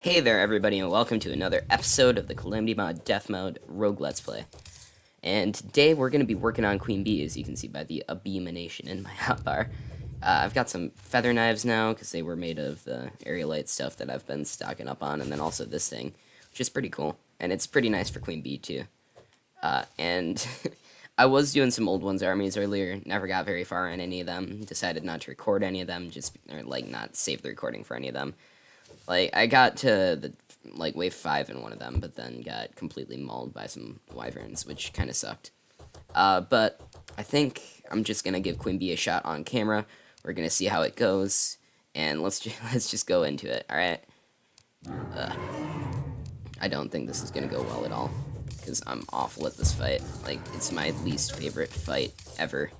Hey there everybody and welcome to another episode of the Calamity Mod Death Mode Rogue Let's Play. And today we're going to be working on Queen Bee, as you can see by the abomination in my hotbar. I've got some feather knives now, because they were made of the aerolite stuff that I've been stocking up on, and then also this thing, which is pretty cool. And it's pretty nice for Queen Bee too. And I was doing some old ones armies earlier, never got very far on any of them, decided not to record any of them, or not save the recording for any of them. I got to the, wave 5 in one of them, but then got completely mauled by some wyverns, which kind of sucked. But I think I'm just going to give Queen Bee a shot on camera. We're going to see how it goes, and let's just go into it, alright? I don't think this is going to go well at all, because I'm awful at this fight. It's my least favorite fight ever.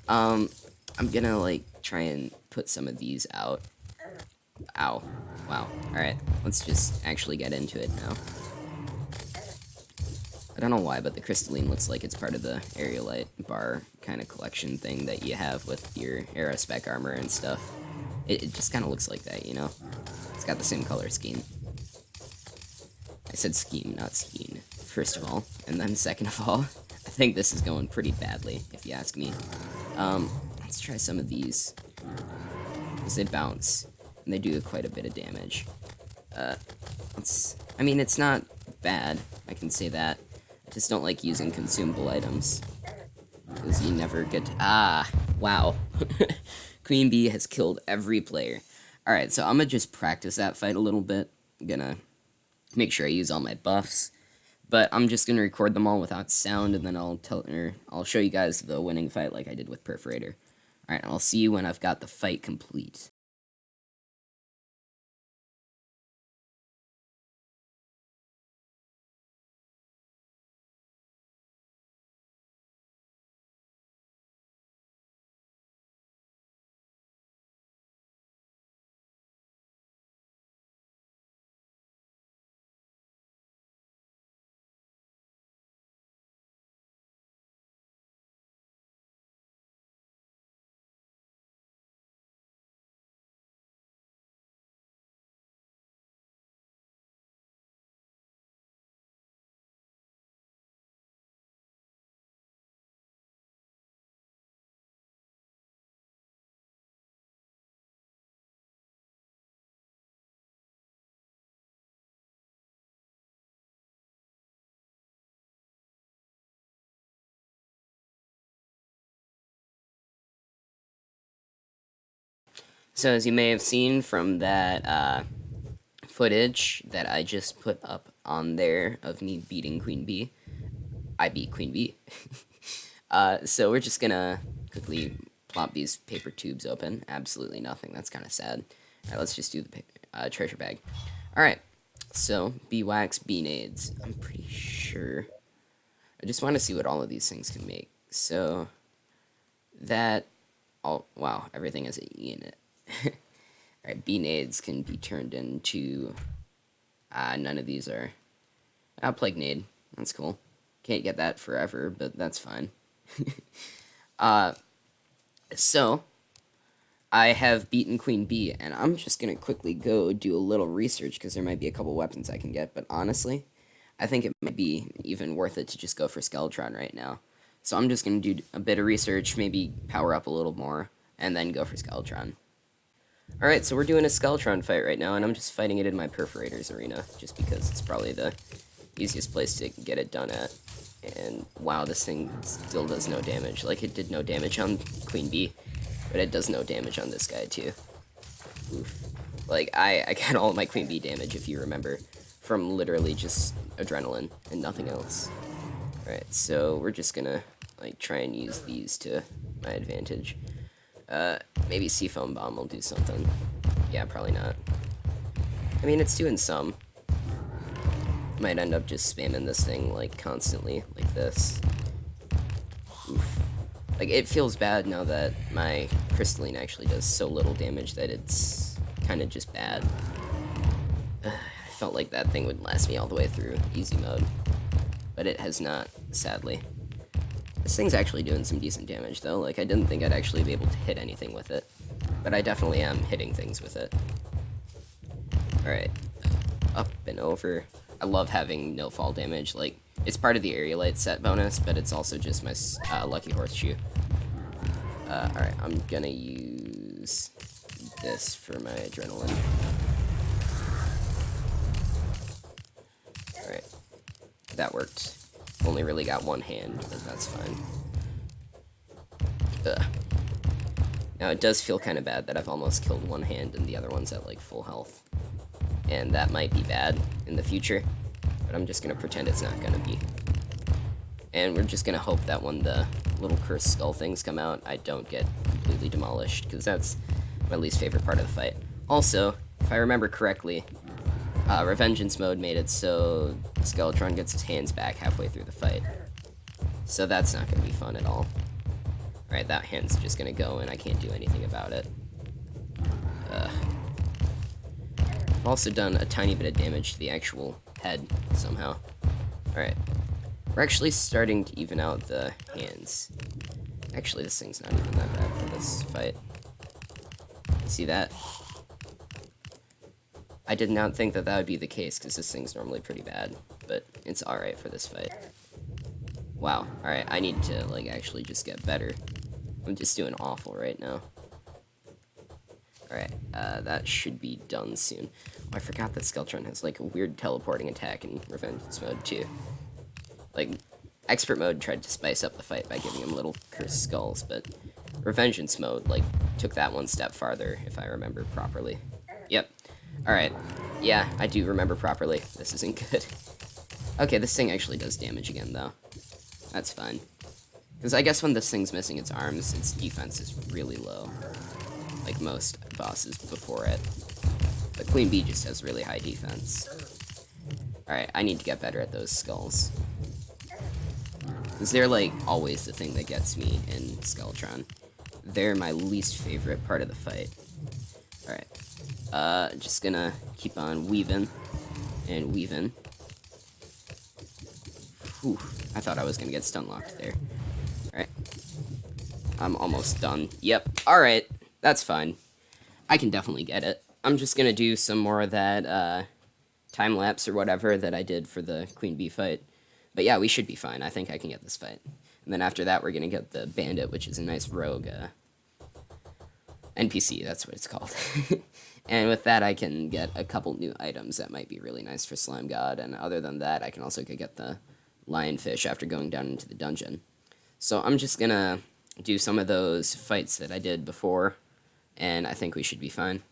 I'm going to, try and put some of these out. Ow. Wow. Alright, let's just actually get into it now. I don't know why, but the crystalline looks like it's part of the aerolite bar kind of collection thing that you have with your aerospec armor and stuff. It just kind of looks like that, you know? It's got the same color scheme. I said scheme, not scheme, first of all. And then second of all, I think this is going pretty badly, if you ask me. Let's try some of these. Because they bounce. And they do quite a bit of damage. I mean, it's not bad, I can say that. I just don't like using consumable items. Because you never get to, wow. Queen Bee has killed every player. Alright, so I'm gonna just practice that fight a little bit. I'm gonna make sure I use all my buffs. But I'm just gonna record them all without sound, and then I'll show you guys the winning fight like I did with Perforator. Alright, I'll see you when I've got the fight complete. So as you may have seen from that footage that I just put up on there of me beating Queen Bee, I beat Queen Bee. So we're just gonna quickly plop these paper tubes open. Absolutely nothing. That's kind of sad. Alright, let's just do the treasure bag. Alright, so beeswax, bee nades. I'm pretty sure. I just want to see what all of these things can make. So that, oh wow, everything has an E in it. Alright, bee nades can be turned into, none of these are, plague nade, that's cool. Can't get that forever, but that's fine. So, I have beaten Queen Bee, and I'm just gonna quickly go do a little research, because there might be a couple weapons I can get, but honestly, I think it might be even worth it to just go for Skeletron right now. So I'm just gonna do a bit of research, maybe power up a little more, and then go for Skeletron. Alright, so we're doing a Skeletron fight right now, and I'm just fighting it in my Perforator's arena, just because it's probably the easiest place to get it done at. And wow, this thing still does no damage. It did no damage on Queen Bee, but it does no damage on this guy too. Oof. I got all of my Queen Bee damage, if you remember, from literally just adrenaline and nothing else. Alright, so we're just gonna, try and use these to my advantage. Maybe Seafoam Bomb will do something. Yeah, probably not. I mean, it's doing some. Might end up just spamming this thing, constantly, like this. Oof. It feels bad now that my crystalline actually does so little damage that it's kind of just bad. I felt like that thing would last me all the way through easy mode. But it has not, sadly. This thing's actually doing some decent damage, though. I didn't think I'd actually be able to hit anything with it. But I definitely am hitting things with it. Alright. Up and over. I love having no fall damage. Like, it's part of the area light set bonus, but it's also just my lucky horseshoe. Alright, I'm gonna use this for my adrenaline. Alright. That worked. Only really got one hand, but that's fine. Ugh. Now, it does feel kind of bad that I've almost killed one hand and the other one's at, like, full health. And that might be bad in the future, but I'm just gonna pretend it's not gonna be. And we're just gonna hope that when the little cursed skull things come out, I don't get completely demolished, because that's my least favorite part of the fight. Also, if I remember correctly, Revengeance mode made it so Skeletron gets his hands back halfway through the fight. So that's not gonna be fun at all. Alright, that hand's just gonna go and I can't do anything about it. I've also done a tiny bit of damage to the actual head, somehow. Alright. We're actually starting to even out the hands. Actually, this thing's not even that bad for this fight. See that? I did not think that that would be the case, because this thing's normally pretty bad. But it's alright for this fight. Wow. Alright, I need to, like, actually just get better. I'm just doing awful right now. Alright, that should be done soon. Oh, I forgot that Skeletron has, like, a weird teleporting attack in Revengeance mode, too. Like, Expert mode tried to spice up the fight by giving him little cursed skulls, but Revengeance mode, like, took that one step farther, if I remember properly. Yep. Alright. Yeah, I do remember properly. This isn't good. Okay, this thing actually does damage again, though. That's fine. Because I guess when this thing's missing its arms, its defense is really low. Like most bosses before it. But Queen Bee just has really high defense. Alright, I need to get better at those skulls. Because they're, like, always the thing that gets me in Skeletron. They're my least favorite part of the fight. Alright. Just gonna keep on weaving. And weaving. Whew. I thought I was gonna get stun locked there. Alright. I'm almost done. Yep. Alright. That's fine. I can definitely get it. I'm just gonna do some more of that, time-lapse or whatever that I did for the Queen Bee fight. But yeah, we should be fine. I think I can get this fight. And then after that, we're gonna get the Bandit, which is a nice rogue, NPC, that's what it's called. And with that, I can get a couple new items that might be really nice for Slime God, and other than that, I can also get the lionfish after going down into the dungeon. So I'm just gonna do some of those fights that I did before, and I think we should be fine.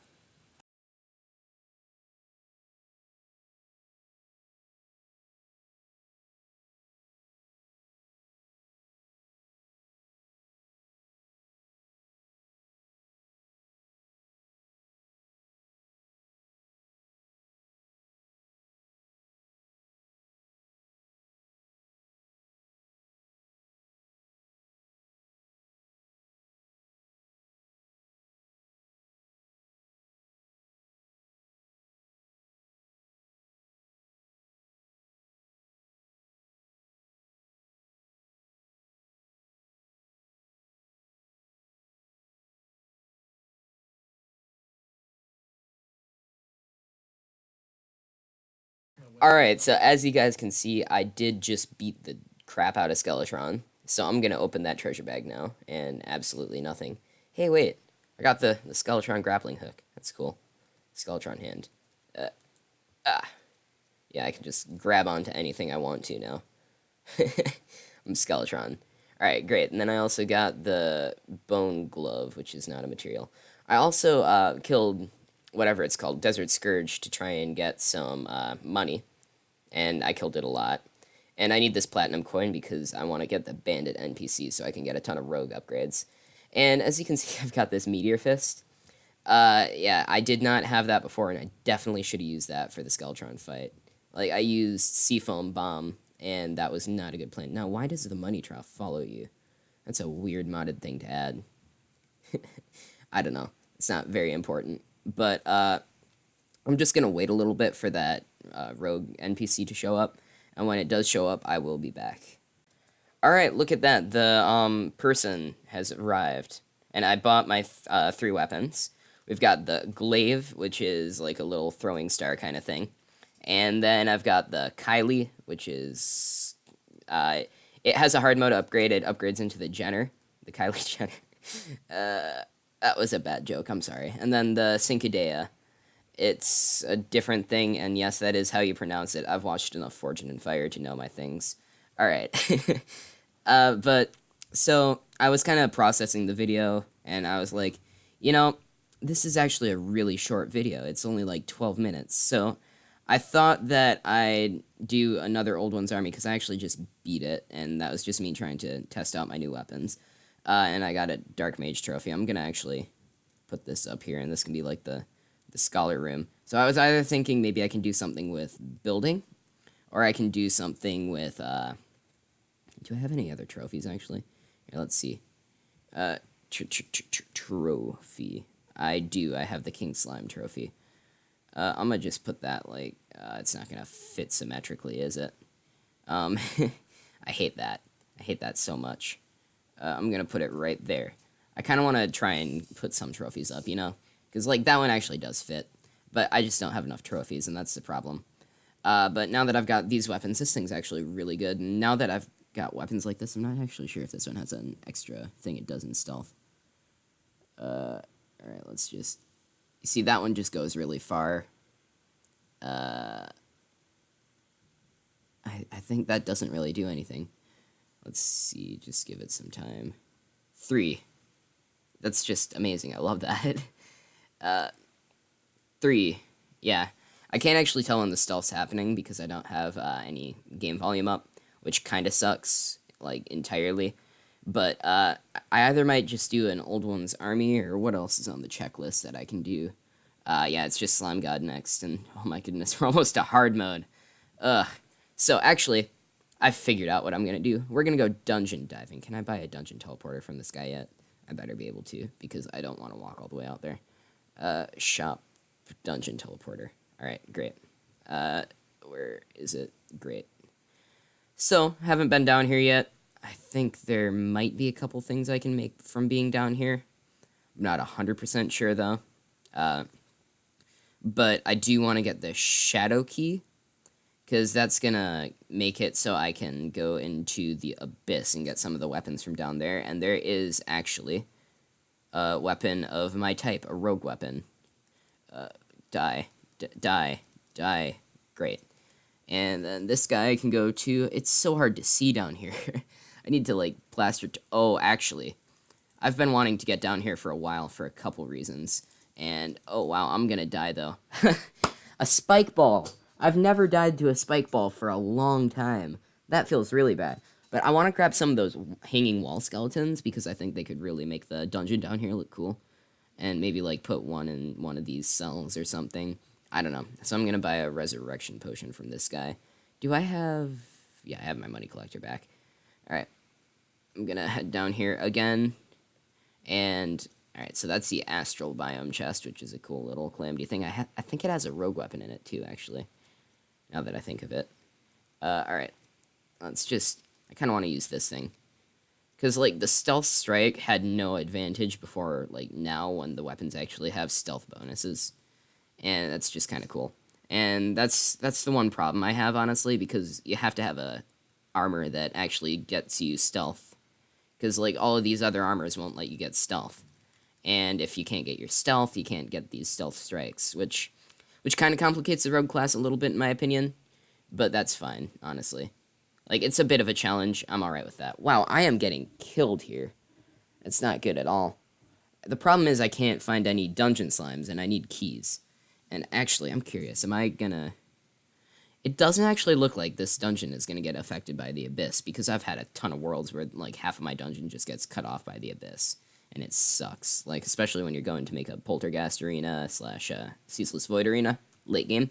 Alright, so as you guys can see, I did just beat the crap out of Skeletron. So I'm gonna open that treasure bag now, and absolutely nothing. Hey, wait. I got the Skeletron grappling hook. That's cool. Skeletron hand. Yeah, I can just grab onto anything I want to now. I'm Skeletron. Alright, great. And then I also got the bone glove, which is not a material. I also killed whatever it's called, Desert Scourge, to try and get some money. And I killed it a lot. And I need this platinum coin because I want to get the Bandit NPC so I can get a ton of rogue upgrades. And as you can see, I've got this Meteor Fist. Yeah, I did not have that before, and I definitely should have used that for the Skeletron fight. Like, I used Seafoam Bomb, and that was not a good plan. Now, why does the money trough follow you? That's a weird modded thing to add. I don't know. It's not very important. But, I'm just gonna wait a little bit for that rogue NPC to show up, and when it does show up, I will be back. Alright, look at that. The person has arrived, and I bought my 3 weapons, We've got the glaive, which is like a little throwing star kind of thing. And then I've got the Kylie, which is it has a hard mode upgrade. It upgrades into the Jenner, the Kylie Jenner. That was a bad joke. I'm sorry. And then the Cincadea. It's a different thing, and yes, that is how you pronounce it. I've watched enough Fortune and Fire to know my things. All right. But so I was kind of processing the video, and I was like, you know, this is actually a really short video. It's only like 12 minutes. So I thought that I'd do another Old Ones Army because I actually just beat it, and that was just me trying to test out my new weapons. And I got a Dark Mage trophy. I'm going to actually put this up here, and this can be like the Scholar Room. So I was either thinking maybe I can do something with building, or I can do something with, do I have any other trophies, actually? Here, let's see. Trophy. I do. I have the King Slime trophy. I'm gonna just put that, like, it's not gonna fit symmetrically, is it? I hate that. I hate that so much. I'm gonna put it right there. I kind of want to try and put some trophies up, you know? Because, like, that one actually does fit. But I just don't have enough trophies, and that's the problem. But now that I've got these weapons, this thing's actually really good. And now that I've got weapons like this, I'm not actually sure if this one has an extra thing it does in stealth. Alright, let's just... You see, that one just goes really far. I think that doesn't really do anything. Let's see, just give it some time. 3. That's just amazing. I love that. 3. Yeah. I can't actually tell when the stealth's happening because I don't have any game volume up, which kind of sucks, like, entirely. But I either might just do an Old Ones Army, or what else is on the checklist that I can do? Yeah, it's just Slime God next, and oh my goodness, we're almost to hard mode. Ugh. So, actually, I figured out what I'm going to do. We're going to go dungeon diving. Can I buy a dungeon teleporter from this guy yet? I better be able to, because I don't want to walk all the way out there. Shop dungeon teleporter. Alright, great. Where is it? Great. So, haven't been down here yet. I think there might be a couple things I can make from being down here. I'm not 100% sure, though. But I do want to get the Shadow Key, because that's gonna make it so I can go into the Abyss and get some of the weapons from down there. And there is actually a weapon of my type, a rogue weapon. Die. Great. And then this guy can go to... It's so hard to see down here. I need to, like, plaster... Oh, actually, I've been wanting to get down here for a while for a couple reasons. And, oh, wow, I'm gonna die, though. A spike ball. I've never died to a spike ball for a long time. That feels really bad. But I want to grab some of those hanging wall skeletons, because I think they could really make the dungeon down here look cool. And maybe, like, put one in one of these cells or something. I don't know. So I'm going to buy a resurrection potion from this guy. Do I have... Yeah, I have my money collector back. Alright. I'm going to head down here again. And... Alright, so that's the astral biome chest, which is a cool little calamity thing. I think it has a rogue weapon in it, too, actually. Now that I think of it. Alright. Let's just... I kind of want to use this thing. Because, like, the stealth strike had no advantage before, like, now when the weapons actually have stealth bonuses. And that's just kind of cool. And that's the one problem I have, honestly, because you have to have a armor that actually gets you stealth. Because, like, all of these other armors won't let you get stealth. And if you can't get your stealth, you can't get these stealth strikes, which kind of complicates the rogue class a little bit, in my opinion. But that's fine, honestly. Like, it's a bit of a challenge. I'm alright with that. Wow, I am getting killed here. It's not good at all. The problem is I can't find any dungeon slimes, and I need keys. And actually, I'm curious, am I gonna... It doesn't actually look like this dungeon is gonna get affected by the Abyss, because I've had a ton of worlds where, like, half of my dungeon just gets cut off by the Abyss. And it sucks. Like, especially when you're going to make a Poltergeist arena / Ceaseless Void arena, late game.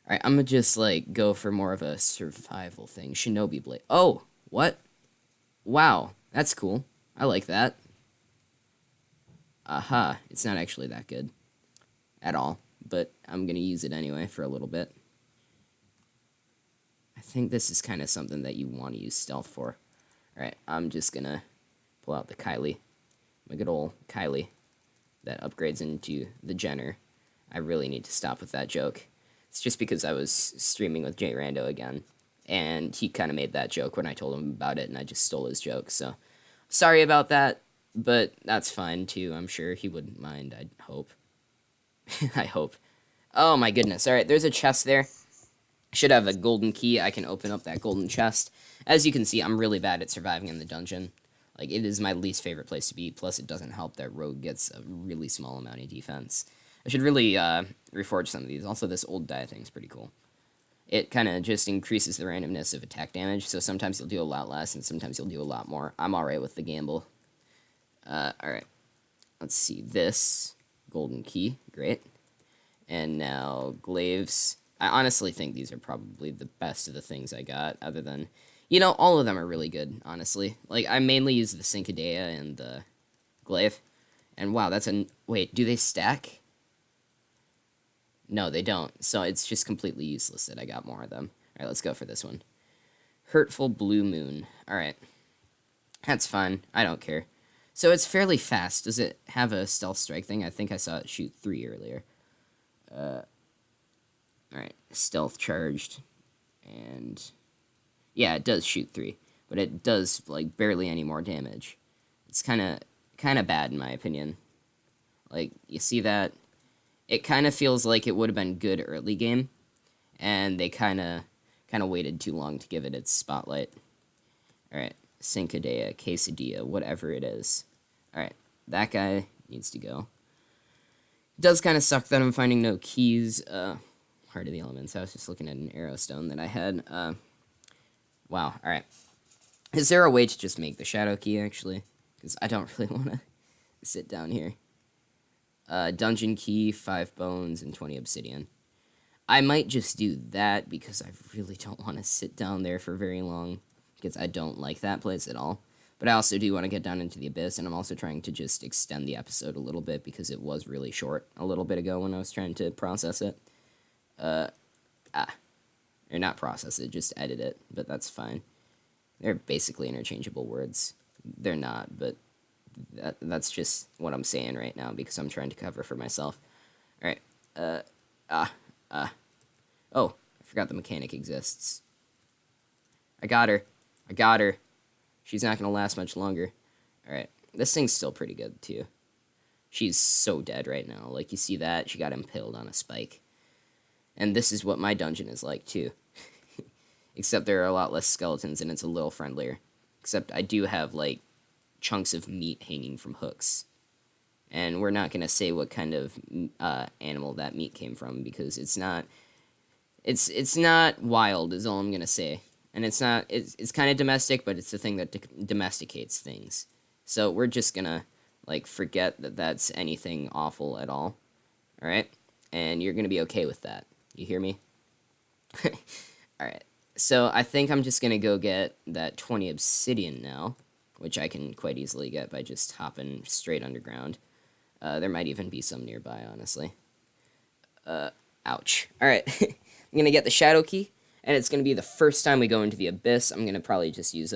Alright, I'm gonna just, like, go for more of a survival thing. Shinobi Blade. Oh! What? Wow, that's cool. I like that. Aha, it's not actually that good. At all. But I'm gonna use it anyway for a little bit. I think this is kind of something that you want to use stealth for. Alright, I'm just gonna pull out the Kylie. My good old Kylie. that upgrades into the Jenner. I really need to stop with that joke. It's just because I was streaming with Jay Rando again, and he kind of made that joke when I told him about it, and I just stole his joke, so sorry about that, but that's fine too. I'm sure he wouldn't mind, I hope. I hope. Oh my goodness. Alright, there's a chest there. Should have a golden key. I can open up that golden chest. As you can see, I'm really bad at surviving in the dungeon. Like, it is my least favorite place to be, plus it doesn't help that Rogue gets a really small amount of defense. I should really reforge some of these. Also, this old die thing's pretty cool. It kind of just increases the randomness of attack damage, so sometimes you'll do a lot less, and sometimes you'll do a lot more. I'm alright with the gamble. Alright. Let's see. This golden key. Great. And now glaives. I honestly think these are probably the best of the things I got, other than, you know, all of them are really good, honestly. Like, I mainly use the Syncadea and the glaive. And wow, that's a... Wait, do they stack? No, they don't. So it's just completely useless that I got more of them. Alright, let's go for this one. Hurtful Blue Moon. Alright. That's fine. I don't care. So it's fairly fast. Does it have a stealth strike thing? I think I saw it shoot 3 earlier. Alright, stealth charged, and yeah, it does shoot 3, but it does, like, barely any more damage. It's kind of bad, in my opinion. Like, you see that? It kind of feels like it would have been good early game, and they kind of waited too long to give it its spotlight. Alright, Syncadea, Quesadilla, whatever it is. Alright, that guy needs to go. It does kind of suck that I'm finding no keys, Heart of the Elements. I was just looking at an arrow stone that I had. Wow, alright. Is there a way to just make the shadow key, actually? Because I don't really want to sit down here. Dungeon key, 5 bones, and 20 obsidian. I might just do that because I really don't want to sit down there for very long, because I don't like that place at all. But I also do want to get down into the abyss, and I'm also trying to just extend the episode a little bit because it was really short a little bit ago when I was trying to process it. Or not process it, just edit it, but that's fine. They're basically interchangeable words. They're not, but that's just what I'm saying right now because I'm trying to cover for myself. Alright, oh, I forgot the mechanic exists. I got her. She's not gonna last much longer. Alright, this thing's still pretty good, too. She's so dead right now. Like, you see that? She got impaled on a spike. And this is what my dungeon is like, too. Except there are a lot less skeletons, and it's a little friendlier. Except I do have, like, chunks of meat hanging from hooks. And we're not going to say what kind of animal that meat came from, because it's not... It's not wild, is all I'm going to say. And it's not... It's kind of domestic, but it's the thing that domesticates things. So we're just going to, like, forget that that's anything awful at all. Alright? And you're going to be okay with that. You hear me? Alright, so I think I'm just going to go get that 20 obsidian now, which I can quite easily get by just hopping straight underground. There might even be some nearby, honestly. Ouch. Alright, I'm going to get the shadow key, and it's going to be the first time we go into the abyss. I'm going to probably just use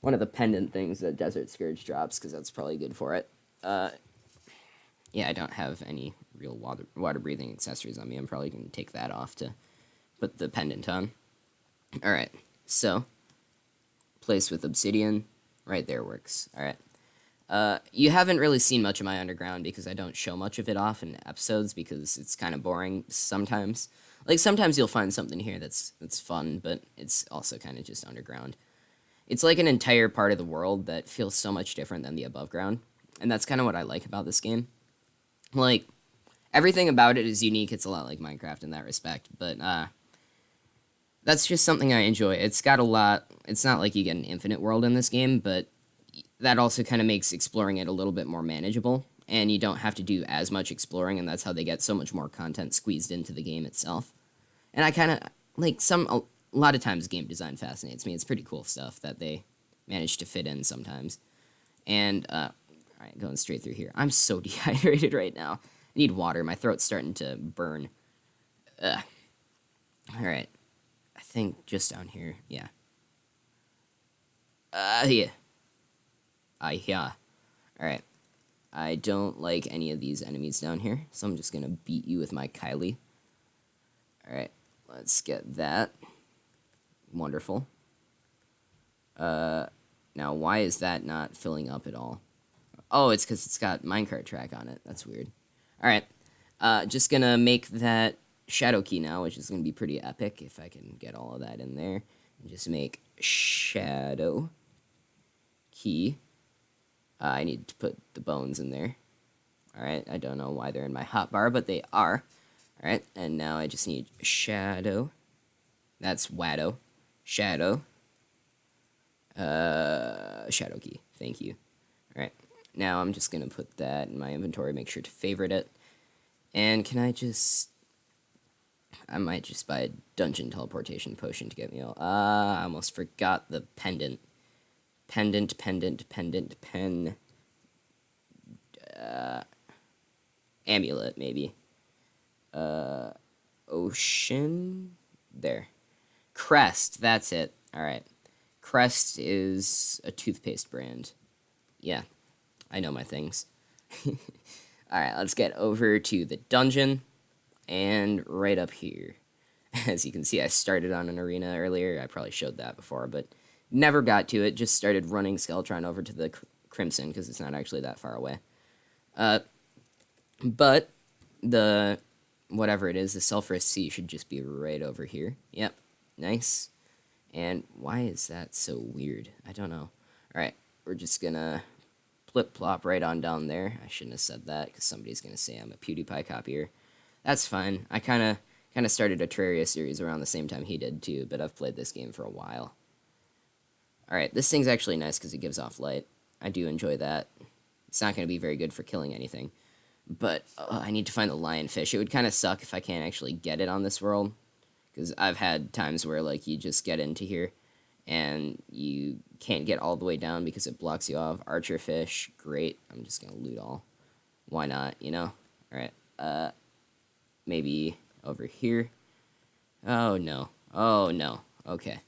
one of the pendant things that Desert Scourge drops, because that's probably good for it. Yeah, I don't have any real water-breathing accessories on me. I'm probably going to take that off to put the pendant on. Alright, so, place with obsidian, right there works. Alright. You haven't really seen much of my underground because I don't show much of it off in episodes because it's kind of boring sometimes. Like, sometimes you'll find something here that's fun, but it's also kind of just underground. It's like an entire part of the world that feels so much different than the above ground, and that's kind of what I like about this game. Like, everything about it is unique. It's a lot like Minecraft in that respect, but, that's just something I enjoy. It's got a lot... It's not like you get an infinite world in this game, but that also kind of makes exploring it a little bit more manageable, and you don't have to do as much exploring, and that's how they get so much more content squeezed into the game itself. And I kind of... Like, a lot of times game design fascinates me. It's pretty cool stuff that they manage to fit in sometimes. And, alright, going straight through here. I'm so dehydrated right now. I need water. My throat's starting to burn. Alright. I think just down here. Yeah. Yeah. Yeah. Alright. I don't like any of these enemies down here, so I'm just gonna beat you with my Kylie. Alright, let's get that. Wonderful. Now why is that not filling up at all? Oh, it's because it's got minecart track on it. That's weird. Alright, just gonna make that shadow key now, which is gonna be pretty epic if I can get all of that in there. And just make shadow key. I need to put the bones in there. Alright, I don't know why they're in my hotbar, but they are. Alright, and now I just need shadow. That's Wado. Shadow. Shadow key. Thank you. Alright, now I'm just going to put that in my inventory, make sure to favorite it. And can I just... I might just buy a dungeon teleportation potion to get me all... I almost forgot the pendant. Pen. Amulet, maybe. Ocean? There. Crest, that's it. Alright. Crest is a toothpaste brand. Yeah, I know my things. Alright, let's get over to the dungeon. And right up here. As you can see, I started on an arena earlier. I probably showed that before, but never got to it. Just started running Skeletron over to the Crimson, because it's not actually that far away. But the... whatever it is, the Sulphurous Sea should just be right over here. Yep, nice. And why is that so weird? I don't know. Alright, we're just gonna flip-plop right on down there. I shouldn't have said that, because somebody's gonna say I'm a PewDiePie copier. That's fine. I kinda started a Terraria series around the same time he did, too, but I've played this game for a while. Alright, this thing's actually nice because it gives off light. I do enjoy that. It's not gonna be very good for killing anything. But I need to find the lionfish. It would kind of suck if I can't actually get it on this world. Because I've had times where, like, you just get into here and you can't get all the way down because it blocks you off. Archer fish, great. I'm just going to loot all. Why not, you know? Alright, maybe over here. Oh, no. Oh, no. Okay.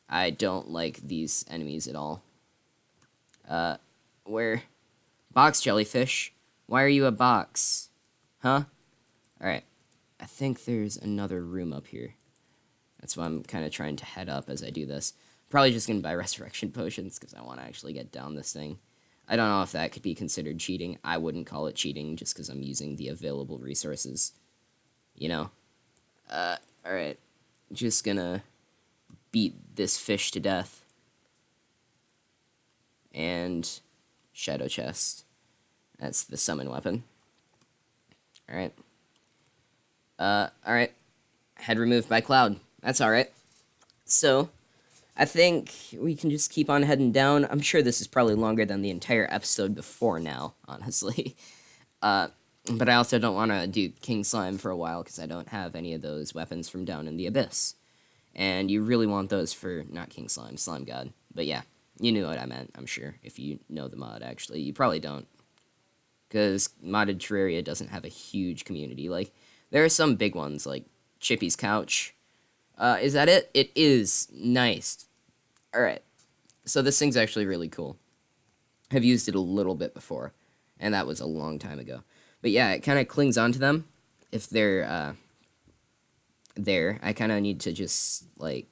I don't like these enemies at all. Where? Box jellyfish. Why are you a box? Huh? Alright. I think there's another room up here. That's why I'm kind of trying to head up as I do this. Probably just going to buy resurrection potions because I want to actually get down this thing. I don't know if that could be considered cheating. I wouldn't call it cheating just because I'm using the available resources. You know? Alright. Just gonna beat this fish to death. And shadow chest. That's the summon weapon. Alright. Alright. Head removed by cloud. That's alright. So, I think we can just keep on heading down. I'm sure this is probably longer than the entire episode before now, honestly. But I also don't want to do King Slime for a while, because I don't have any of those weapons from down in the Abyss. And you really want those for, not King Slime, Slime God. But yeah, you knew what I meant, I'm sure, if you know the mod, actually. You probably don't. Because modded Terraria doesn't have a huge community. Like, there are some big ones, like Chippy's Couch. Is that it? It is. Nice. Alright. So this thing's actually really cool. I've used it a little bit before, and that was a long time ago. But yeah, it kind of clings onto them. If they're, there, I kind of need to just, like,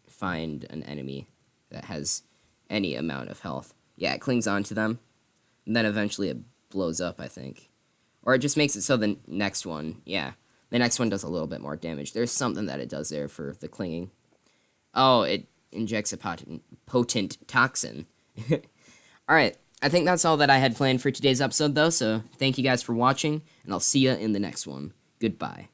find an enemy that has any amount of health. Yeah, it clings onto them, and then eventually it blows up, I think. Or it just makes it so the next one, yeah, the next one does a little bit more damage. There's something that it does there for the clinging. Oh, it injects a potent toxin. Alright, I think that's all that I had planned for today's episode, though, so thank you guys for watching, and I'll see you in the next one. Goodbye.